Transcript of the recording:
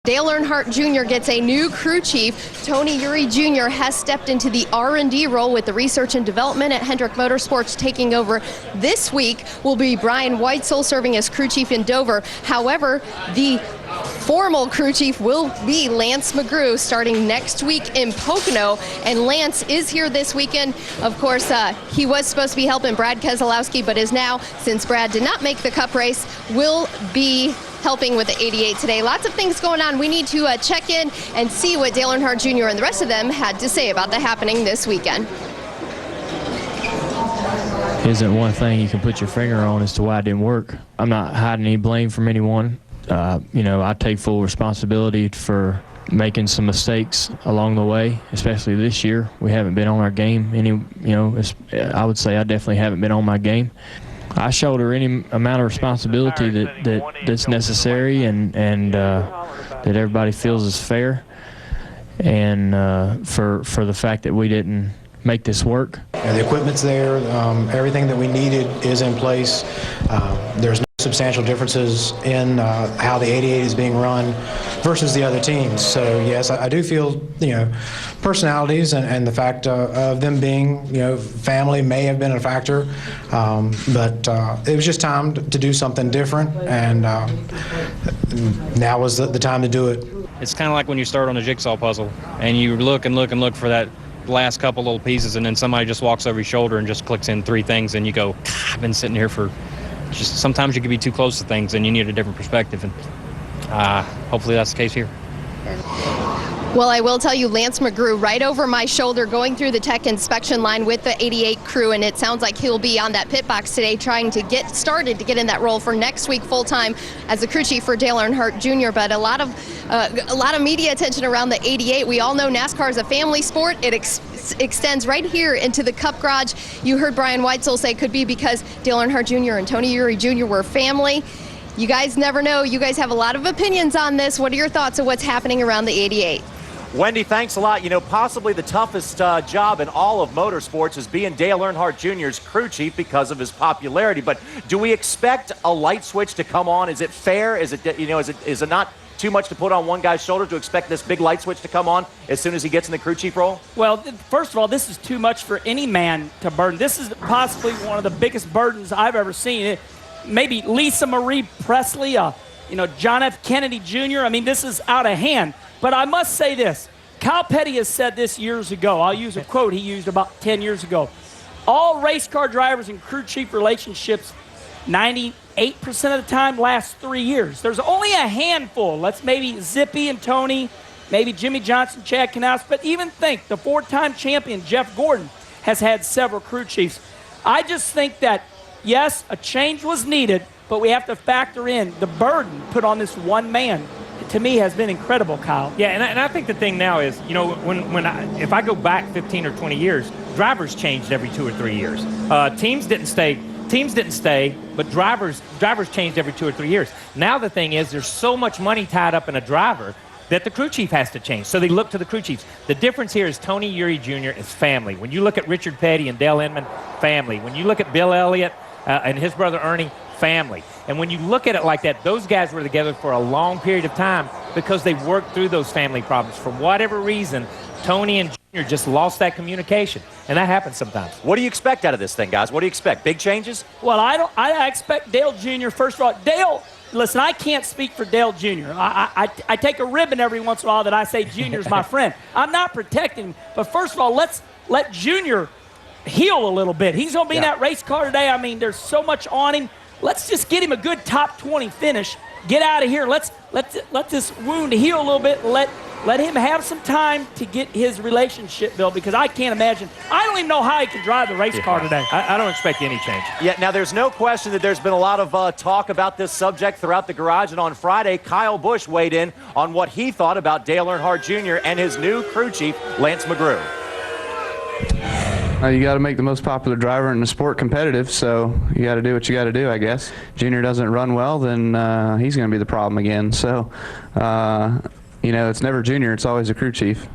Dale Earnhardt Jr. gets a new crew chief. Tony Eury Jr. has stepped into the R&D role with the research and development at Hendrick Motorsports. Taking over this week will be Brian Weitzel, serving as crew chief in Dover. However, the formal crew chief will be Lance McGrew, starting next week in Pocono. And Lance is here this weekend. Of course, he was supposed to be helping Brad Keselowski, but is now, since Brad did not make the Cup race, will be helping with the 88 today. Lots of things going on. We need to check in and see what Dale Earnhardt Jr. and the rest of them had to say about the happening this weekend. Isn't one thing you can put your finger on as to why it didn't work. I'm not hiding any blame from anyone. I take full responsibility for making some mistakes along the way, especially this year. We haven't been on our game. I would say I definitely haven't been on my game. I shoulder any amount of responsibility that's necessary and that everybody feels is fair, and for the fact that we didn't make this work. The equipment's there. Everything that we needed is in place. There's no substantial differences in how the 88 is being run versus the other teams. So yes, I do feel personalities and the fact of them being family may have been a factor, but it was just time to do something different, and now was the time to do it. It's kind of like when you start on a jigsaw puzzle and you look and look and look for that last couple little pieces, and then somebody just walks over your shoulder and just clicks in three things, and you go, I've been sitting here for just, sometimes you can be too close to things and you need a different perspective, and hopefully that's the case here. Well, I will tell you, Lance McGrew right over my shoulder going through the tech inspection line with the 88 crew, and it sounds like he'll be on that pit box today trying to get started to get in that role for next week full-time as the crew chief for Dale Earnhardt Jr. But a lot of media attention around the 88. We all know NASCAR is a family sport. It extends right here into the Cup garage. You heard Brian Weitzel say it could be because Dale Earnhardt Jr. and Tony Eury Jr. were family. You guys never know. You guys have a lot of opinions on this. What are your thoughts of what's happening around the 88? Wendy, thanks a lot. Possibly the toughest job in all of motorsports is being Dale Earnhardt Jr.'s crew chief because of his popularity. But do we expect a light switch to come on? Is it fair? Is it not too much to put on one guy's shoulder to expect this big light switch to come on as soon as he gets in the crew chief role? Well, first of all, this is too much for any man to burden. This is possibly one of the biggest burdens I've ever seen. Maybe Lisa Marie Presley, John F. Kennedy Jr. I mean, this is out of hand. But I must say this. Kyle Petty has said this years ago. I'll use a quote he used about 10 years ago. All race car drivers and crew chief relationships, 98% of the time, last 3 years. There's only a handful. Let's maybe Zippy and Tony, maybe Jimmy Johnson, Chad Knaus. But even think, the four-time champion, Jeff Gordon, has had several crew chiefs. I just think that, yes, a change was needed, but we have to factor in the burden put on this one man. To me, has been incredible, Kyle. Yeah, and I think the thing now is, if I go back 15 or 20 years, drivers changed every 2 or 3 years. Teams didn't stay, but drivers changed every 2 or 3 years. Now the thing is, there's so much money tied up in a driver that the crew chief has to change. So they look to the crew chiefs. The difference here is Tony Eury Jr. is family. When you look at Richard Petty and Dale Inman, family. When you look at Bill Elliott and his brother Ernie, family. And when you look at it like that, those guys were together for a long period of time because they worked through those family problems. For whatever reason, Tony and Junior just lost that communication, and that happens sometimes. What do you expect out of this thing, guys? What do you expect? Big changes? Well, I expect Dale Jr. First of all, Dale. Listen, I can't speak for Dale Jr. I take a ribbon every once in a while that I say Junior's my friend. I'm not protecting him, but first of all, let's let Junior heal a little bit. He's going to be in that race car today. I mean, there's so much on him. Let's just get him a good top 20 finish. Get out of here. Let's let this wound heal a little bit. Let him have some time to get his relationship built, because I can't imagine. I don't even know how he can drive the race car today. I don't expect any change. Yeah, now there's no question that there's been a lot of talk about this subject throughout the garage, and on Friday, Kyle Busch weighed in on what he thought about Dale Earnhardt Jr. and his new crew chief, Lance McGrew. You got to make the most popular driver in the sport competitive, so you got to do what you got to do, I guess. Junior doesn't run well, then he's going to be the problem again. So, it's never Junior, it's always a crew chief.